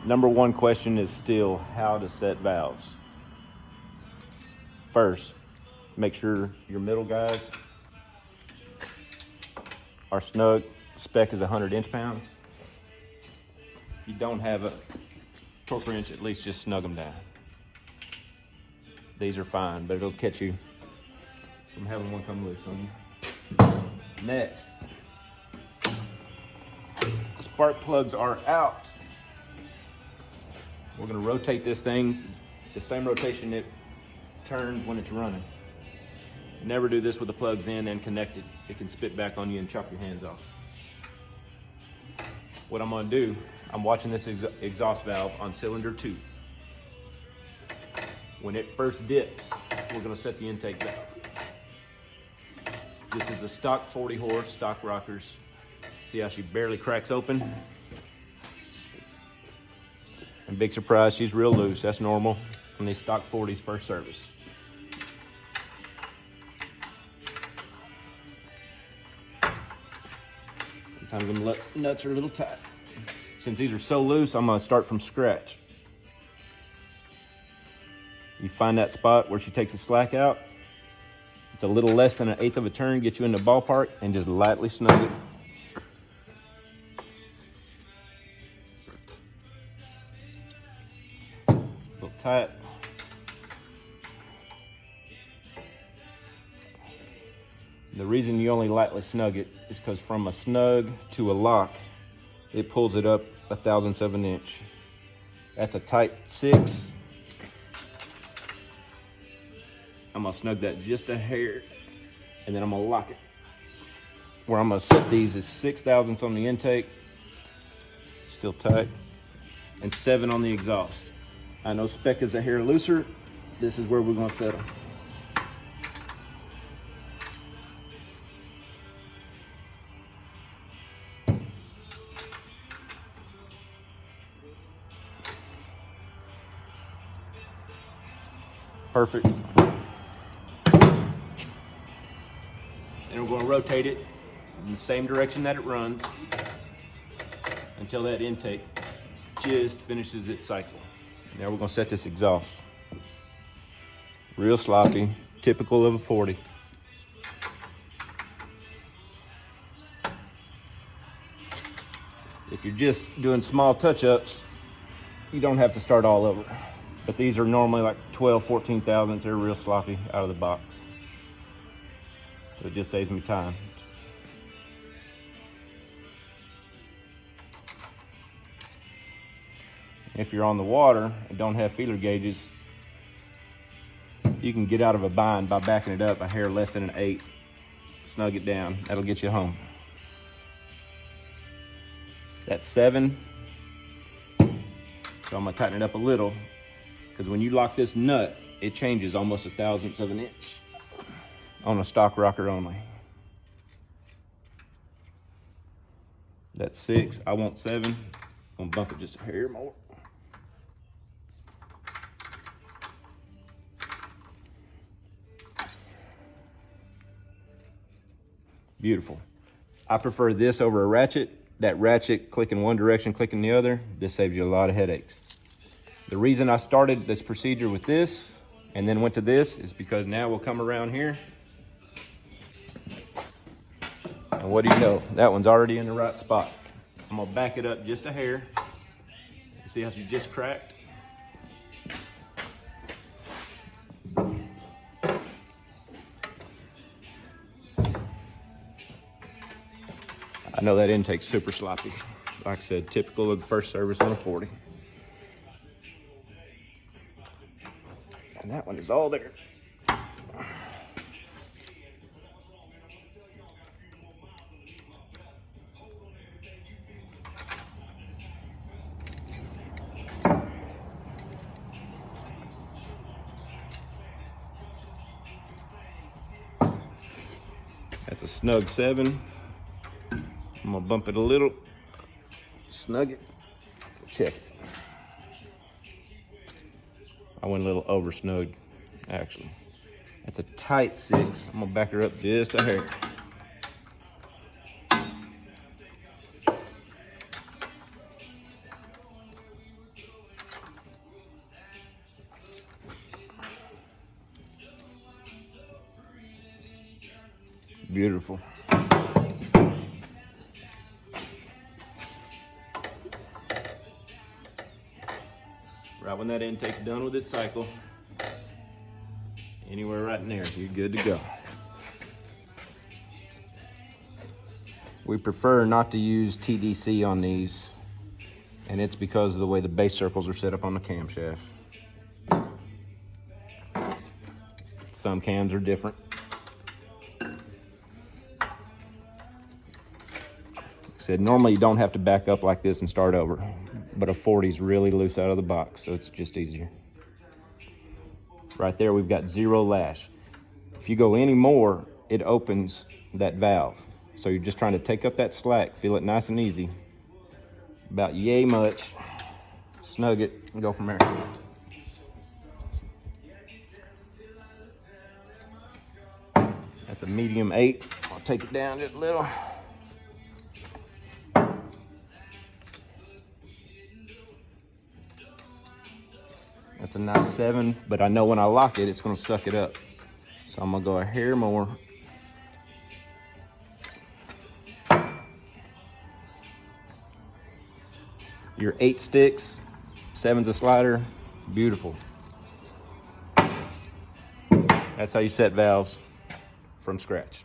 Number one question is still how to set valves. First, make sure your middle guys are snug. Spec is 100 inch-pounds. If you don't have a torque wrench, at least just snug them down. These are fine, but it'll catch you from having one come loose on you. Next, spark plugs are out. We're gonna rotate this thing the same rotation it turns when it's running. Never do this with the plugs in and connected. It can spit back on you and chop your hands off. What I'm gonna do, I'm watching this exhaust valve on cylinder 2. When it first dips, we're gonna set the intake valve. This is a stock 40 horse, stock rockers. See how she barely cracks open? And big surprise, she's real loose. That's normal on these stock 40s first service. Sometimes them nuts are a little tight. Since these are so loose, I'm gonna start from scratch. You find that spot where she takes the slack out. It's a little less than 1/8 of a turn, get you in the ballpark, and just lightly snug it. A little tight. The reason you only lightly snug it is because from a snug to a lock, it pulls it up 1/1000th of an inch. That's a tight 6. I'm gonna snug that just a hair, and then I'm gonna lock it. Where I'm gonna set these is 6/1000ths on the intake, still tight, and 7 on the exhaust. I know spec is a hair looser. This is where we're gonna set them. Perfect. And we're going to rotate it in the same direction that it runs until that intake just finishes its cycle. Now we're going to set this exhaust. Real sloppy, typical of a 40. If you're just doing small touch-ups, you don't have to start all over. But these are normally like 12, 14,000ths. They're real sloppy out of the box. So it just saves me time. If you're on the water and don't have feeler gauges, you can get out of a bind by backing it up a hair less than 1/8. Snug it down. That'll get you home. That's 7. So I'm gonna tighten it up a little, because when you lock this nut, it changes almost 1/1000th of an inch on a stock rocker only. That's 6. I want 7. I'm gonna bump it just a hair more. Beautiful. I prefer this over a ratchet. That ratchet, click in one direction, click in the other. This saves you a lot of headaches. The reason I started this procedure with this and then went to this is because now we'll come around here. And what do you know? That one's already in the right spot. I'm gonna back it up just a hair. See how she just cracked? I know that intake's super sloppy. Like I said, typical of the first service on a 40. And that one is all there. That's a snug 7. I'm gonna bump it a little, snug it, check it. I went a little over snug, actually. That's a tight 6. I'm gonna back her up just a hair. Beautiful. Right when that intake's done with its cycle, anywhere right in there, you're good to go. We prefer not to use TDC on these, and it's because of the way the base circles are set up on the camshaft. Some cams are different. Like I said, normally you don't have to back up like this and start over, but a 40 is really loose out of the box, so it's just easier. Right there, we've got 0 lash. If you go any more, it opens that valve. So you're just trying to take up that slack, feel it nice and easy. About yay much. Snug it and go from there. That's a medium 8. I'll take it down just a little. That's a nice 7, but I know when I lock it, it's gonna suck it up. So I'm gonna go a hair more. Your 8 sticks, 7's a slider, beautiful. That's how you set valves from scratch.